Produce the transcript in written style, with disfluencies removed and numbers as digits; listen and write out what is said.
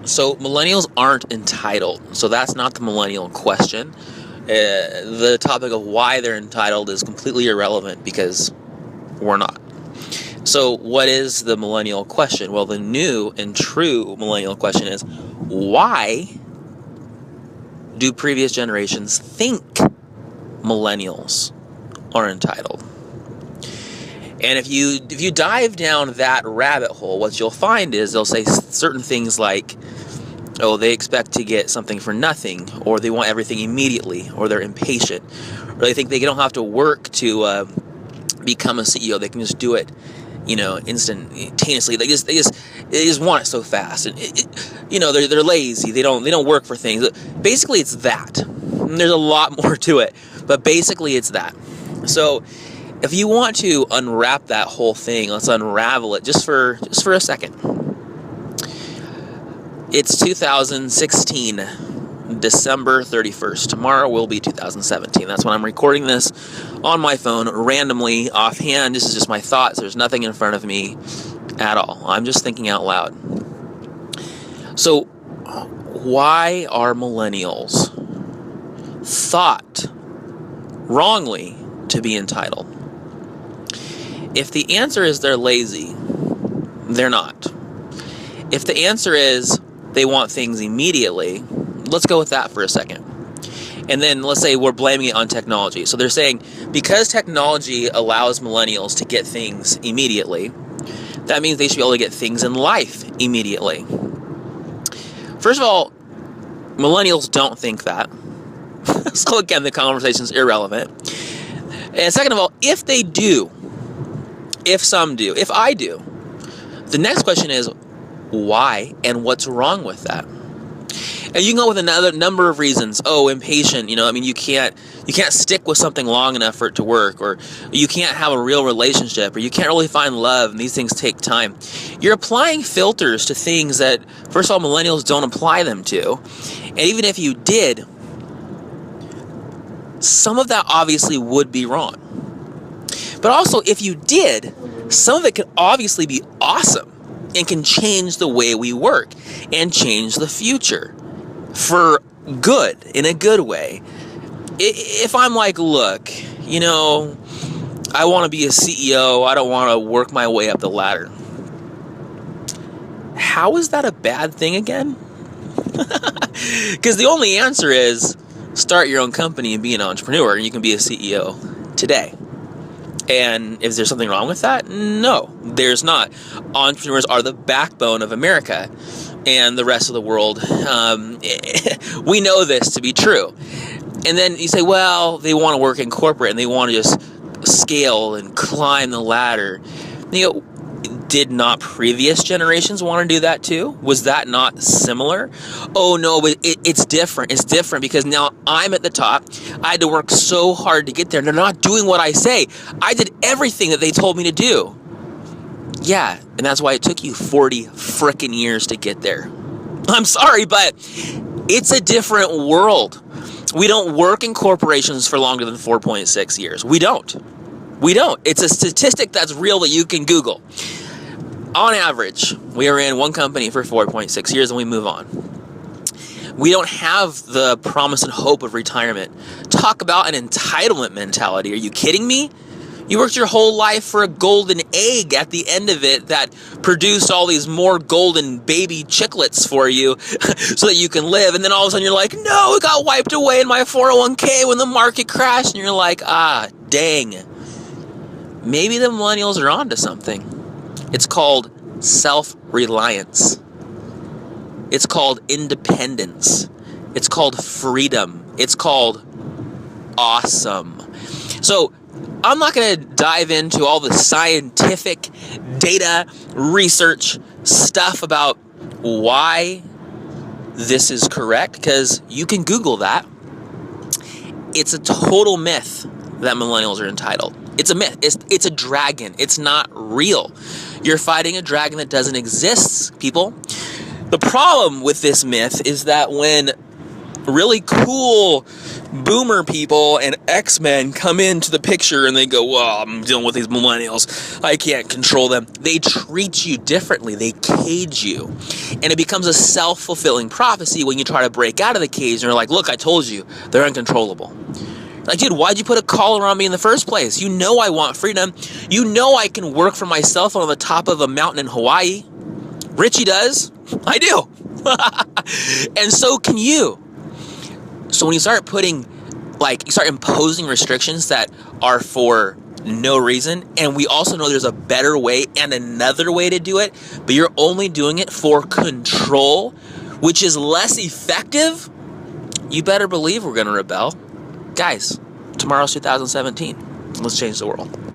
So millennials aren't entitled. So that's not the millennial question. The topic of why they're entitled is completely irrelevant because we're not. So what is the millennial question? Well, the new and true millennial question is, why do previous generations think millennials are entitled? And if you dive down that rabbit hole, what you'll find is they'll say certain things like, oh, they expect to get something for nothing, or they want everything immediately, or they're impatient, or they think they don't have to work to become a CEO. They can just do it, instantaneously. They just want it so fast, and they're lazy. They don't work for things. Basically, it's that. And there's a lot more to it, but basically, it's that. So, if you want to unwrap that whole thing, let's unravel it just for a second. It's 2016, December 31st. Tomorrow will be 2017. That's when I'm recording this on my phone, randomly, offhand. This is just my thoughts. There's nothing in front of me at all. I'm just thinking out loud. So, why are millennials thought wrongly to be entitled? If the answer is they're lazy, they're not. If the answer is they want things immediately, let's go with that for a second. And then let's say we're blaming it on technology. So they're saying because technology allows millennials to get things immediately, that means they should be able to get things in life immediately. First of all, millennials don't think that. So again, the conversation's irrelevant. And second of all, if they do, if some do, if I do, the next question is why and what's wrong with that? And you can go with another number of reasons. Oh, impatient, you can't stick with something long enough for it to work, or you can't have a real relationship, or you can't really find love, and these things take time. You're applying filters to things that, first of all, millennials don't apply them to. And even if you did, some of that obviously would be wrong. But also, if you did, some of it could obviously be awesome and can change the way we work and change the future for good, in a good way. If I'm like, look, I want to be a CEO, I don't want to work my way up the ladder. How is that a bad thing again? Because the only answer is start your own company and be an entrepreneur, and you can be a CEO today. And is there something wrong with that? No, there's not. Entrepreneurs are the backbone of America and the rest of the world. We know this to be true. And then you say, well, they want to work in corporate and they want to just scale and climb the ladder. Did not previous generations want to do that too? Was that not similar? Oh no, but it's different. It's different because now I'm at the top. I had to work so hard to get there. They're not doing what I say. I did everything that they told me to do. Yeah, and that's why it took you 40 frickin' years to get there. I'm sorry, but it's a different world. We don't work in corporations for longer than 4.6 years. We don't. It's a statistic that's real that you can Google. On average, we are in one company for 4.6 years and we move on. We don't have the promise and hope of retirement. Talk about an entitlement mentality. Are you kidding me? You worked your whole life for a golden egg at the end of it that produced all these more golden baby chicklets for you so that you can live. And then all of a sudden you're like, no, it got wiped away in my 401k when the market crashed. And you're like, dang. Maybe the millennials are onto something. It's called self-reliance. It's called independence. It's called freedom. It's called awesome. So I'm not going to dive into all the scientific data, research stuff about why this is correct, because you can Google that. It's a total myth that millennials are entitled. It's a myth. It's a dragon. It's not real. You're fighting a dragon that doesn't exist, people. The problem with this myth is that when really cool boomer people and X-Men come into the picture and they go, well, I'm dealing with these millennials. I can't control them. They treat you differently. They cage you. And it becomes a self-fulfilling prophecy when you try to break out of the cage and you're like, look, I told you, they're uncontrollable. Like, dude, why'd you put a collar on me in the first place? You know I want freedom. You know I can work for myself on the top of a mountain in Hawaii. Richie does. I do. And so can you. So when you start you start imposing restrictions that are for no reason, and we also know there's a better way and another way to do it, but you're only doing it for control, which is less effective, you better believe we're going to rebel. Guys, tomorrow's 2017. Let's change the world.